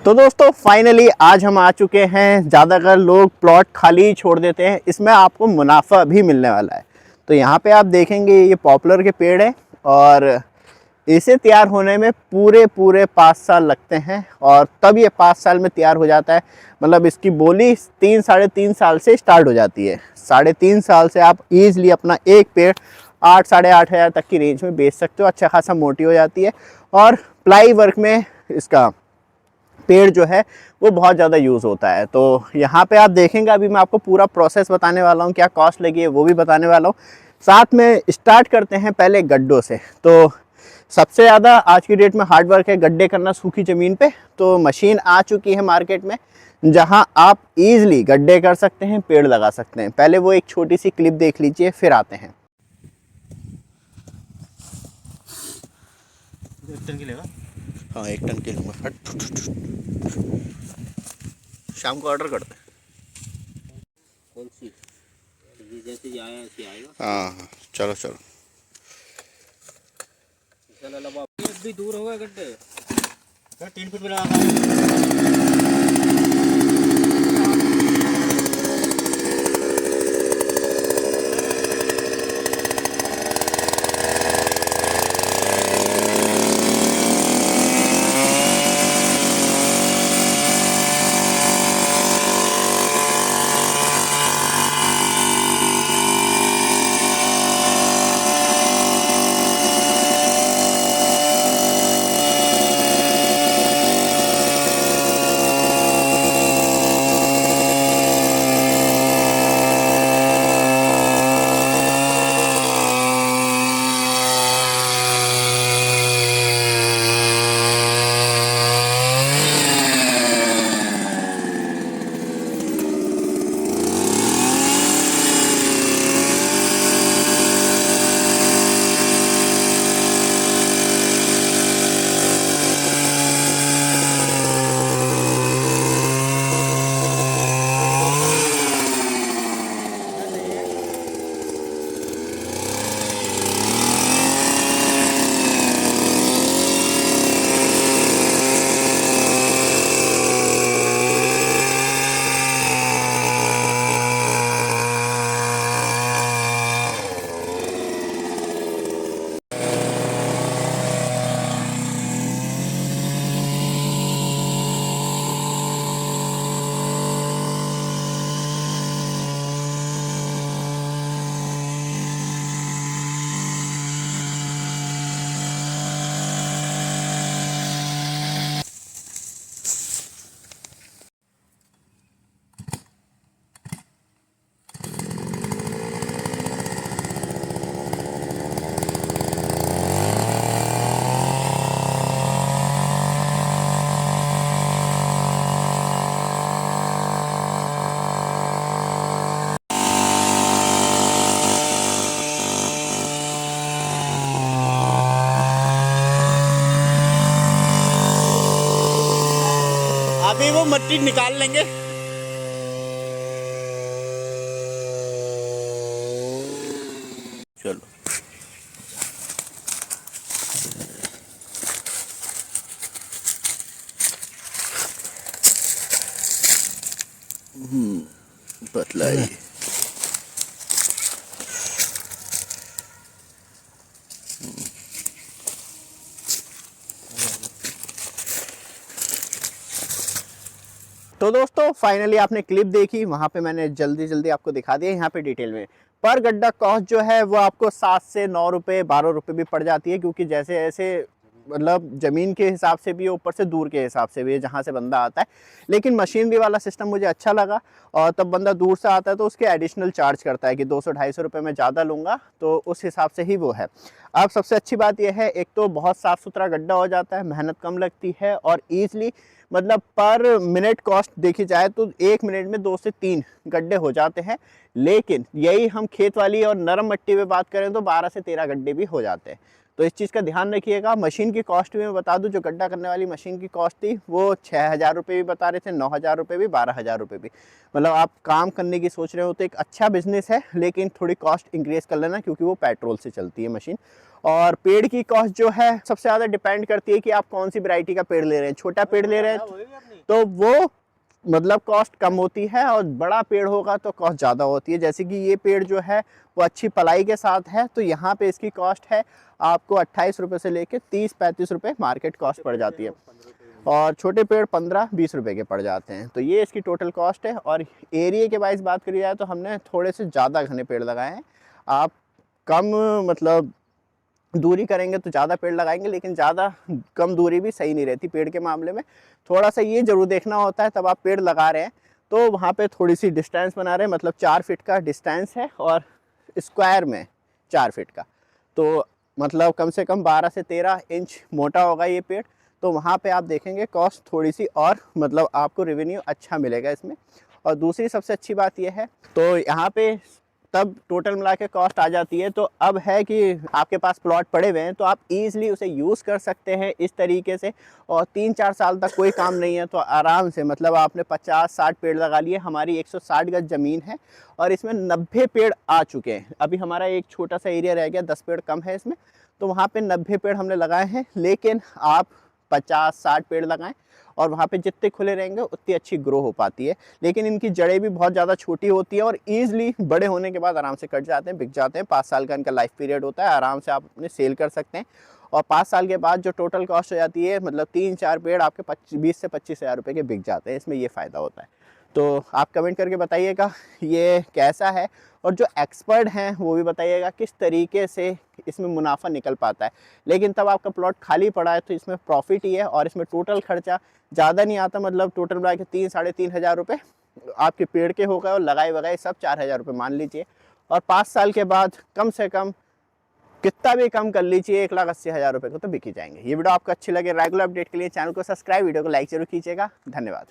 तो दोस्तों फाइनली आज हम आ चुके हैं। ज़्यादातर लोग प्लॉट खाली ही छोड़ देते हैं, इसमें आपको मुनाफा भी मिलने वाला है। तो यहाँ पे आप देखेंगे ये पॉपुलर के पेड़ है और इसे तैयार होने में पूरे पूरे 5 साल लगते हैं और तब ये 5 साल में तैयार हो जाता है। मतलब इसकी बोली 3 साढ़े 3 साल से स्टार्ट हो जाती है। 3.5 साल से आप ईजिली अपना एक पेड़ 8 साढ़े 8 हज़ार तक की रेंज में बेच सकते हो। अच्छा खासा मोटी हो जाती है और प्लाई वर्क में इसका पेड़ जो है वो बहुत ज़्यादा यूज़ होता है। तो यहाँ पे आप देखेंगे, अभी मैं आपको पूरा प्रोसेस बताने वाला हूँ, क्या कॉस्ट लगी है वो भी बताने वाला हूँ। साथ में स्टार्ट करते हैं पहले गड्ढों से। तो सबसे ज़्यादा आज की डेट में हार्ड वर्क है गड्ढे करना सूखी ज़मीन पे। तो मशीन आ चुकी है मार्केट में जहाँ आप ईजिली गड्ढे कर सकते हैं, पेड़ लगा सकते हैं। पहले वो एक छोटी सी क्लिप देख लीजिए, फिर आते हैं। हाँ 1 टन के लूँगा। शाम को ऑर्डर करते हैं। कौन सी? ये जैसे ही आया ऐसे आएगा। हाँ चलो चलो। भी दूर हो गए गड्ढे 3 फुट में लगा। अभी वो मिट्टी निकाल लेंगे। चलो पतला ही। तो दोस्तों फाइनली आपने क्लिप देखी, वहाँ पे मैंने जल्दी जल्दी आपको दिखा दिया। यहाँ पे डिटेल में पर गड्ढा कॉस्ट जो है वो आपको 7 से 9 रुपये 12 रुपये भी पड़ जाती है, क्योंकि जैसे जैसे मतलब ज़मीन के हिसाब से भी है, ऊपर से दूर के हिसाब से भी है जहाँ से बंदा आता है। लेकिन मशीनरी वाला सिस्टम मुझे अच्छा लगा। और तब बंदा दूर से आता है तो उसके एडिशनल चार्ज करता है कि 200-250 रुपये में ज़्यादा लूँगा, तो उस हिसाब से ही वो है। अब सबसे अच्छी बात यह है, एक तो बहुत साफ़ सुथरा गड्ढा हो जाता है, मेहनत कम लगती है और ईज़िली मतलब पर मिनट कॉस्ट देखी जाए तो 1 मिनट में 2 से 3 गड्ढे हो जाते हैं। लेकिन यही हम खेत वाली और नरम मिट्टी में बात करें तो 12 से 13 गड्ढे भी हो जाते हैं। तो इस चीज़ का ध्यान रखिएगा। मशीन की कॉस्ट भी मैं बता दूं, जो गड्ढा करने वाली मशीन की कॉस्ट थी वो 6,000 रुपये भी बता रहे थे, 9,000 रुपये भी, 12,000 रुपये भी। मतलब आप काम करने की सोच रहे हो तो एक अच्छा बिजनेस है, लेकिन थोड़ी कॉस्ट इंक्रीज कर लेना क्योंकि वो पेट्रोल से चलती है मशीन। और पेड़ की कॉस्ट जो है सबसे ज़्यादा डिपेंड करती है कि आप कौन सी वैरायटी का पेड़ ले रहे हैं। छोटा पेड़ ले रहे हैं तो वो मतलब कॉस्ट कम होती है, और बड़ा पेड़ होगा तो कॉस्ट ज़्यादा होती है। जैसे कि ये पेड़ जो है वो अच्छी पलाई के साथ है, तो यहाँ पे इसकी कॉस्ट है आपको 28 रुपये से लेके 30-35 रुपये मार्केट कॉस्ट पड़ जाती है, और छोटे पेड़ 15-20 रुपये के पड़ जाते हैं। तो ये इसकी टोटल कॉस्ट है। और एरिया के वाइज बात करी जाए तो हमने थोड़े से ज़्यादा घने पेड़ लगाए हैं। आप कम मतलब दूरी करेंगे तो ज़्यादा पेड़ लगाएंगे, लेकिन ज़्यादा कम दूरी भी सही नहीं रहती पेड़ के मामले में। थोड़ा सा ये ज़रूर देखना होता है तब आप पेड़ लगा रहे हैं तो वहाँ पे थोड़ी सी डिस्टेंस बना रहे हैं, मतलब 4 फीट का डिस्टेंस है और स्क्वायर में 4 फीट का, तो मतलब कम से कम 12 से 13 इंच मोटा होगा ये पेड़। तो वहाँ पे आप देखेंगे कॉस्ट थोड़ी सी और मतलब आपको रेवेन्यू अच्छा मिलेगा इसमें। और दूसरी सबसे अच्छी बात यह है, तो यहाँ पे तब टोटल मिला के कॉस्ट आ जाती है। तो अब है कि आपके पास प्लॉट पड़े हुए हैं तो आप ईज़िली उसे यूज़ कर सकते हैं इस तरीके से, और 3-4 साल तक कोई काम नहीं है तो आराम से मतलब आपने 50-60 पेड़ लगा लिए। हमारी 160 गज ज़मीन है और इसमें 90 पेड़ आ चुके हैं। अभी हमारा एक छोटा सा एरिया रह गया, 10 पेड़ कम है इसमें, तो वहाँ पे 90 पेड़ हमने लगाए हैं। लेकिन आप 50-60 पेड़ लगाएं और वहाँ पे जितने खुले रहेंगे उतनी अच्छी ग्रो हो पाती है। लेकिन इनकी जड़ें भी बहुत ज़्यादा छोटी होती है और ईज़िली बड़े होने के बाद आराम से कट जाते हैं, बिक जाते हैं। 5 साल का इनका लाइफ पीरियड होता है, आराम से आप अपने सेल कर सकते हैं। और 5 साल के बाद जो टोटल कॉस्ट हो जाती है, मतलब 3-4 पेड़ आपके 20 से 25 हज़ार रुपये के बिक जाते हैं। इसमें ये फ़ायदा होता है। तो आप कमेंट करके बताइएगा ये कैसा है, और जो एक्सपर्ट हैं वो भी बताइएगा किस तरीके से इसमें मुनाफा निकल पाता है। लेकिन तब आपका प्लॉट खाली पड़ा है तो इसमें प्रॉफिट ही है, और इसमें टोटल खर्चा ज़्यादा नहीं आता, मतलब टोटल मिला के 3-3.5 हज़ार रुपये आपके पेड़ के हो गए, और लगाए वगाए सब 4 हज़ार रुपये मान लीजिए। और 5 साल के बाद कम से कम कितना भी कम कर लीजिए 1,80,000 रुपये को तो बिक ही जाएंगे। ये वीडियो आपको अच्छी लगे, रेगुलर अपडेट के लिए चैनल को सब्सक्राइब, वीडियो को लाइक जरूर कीजिएगा। धन्यवाद।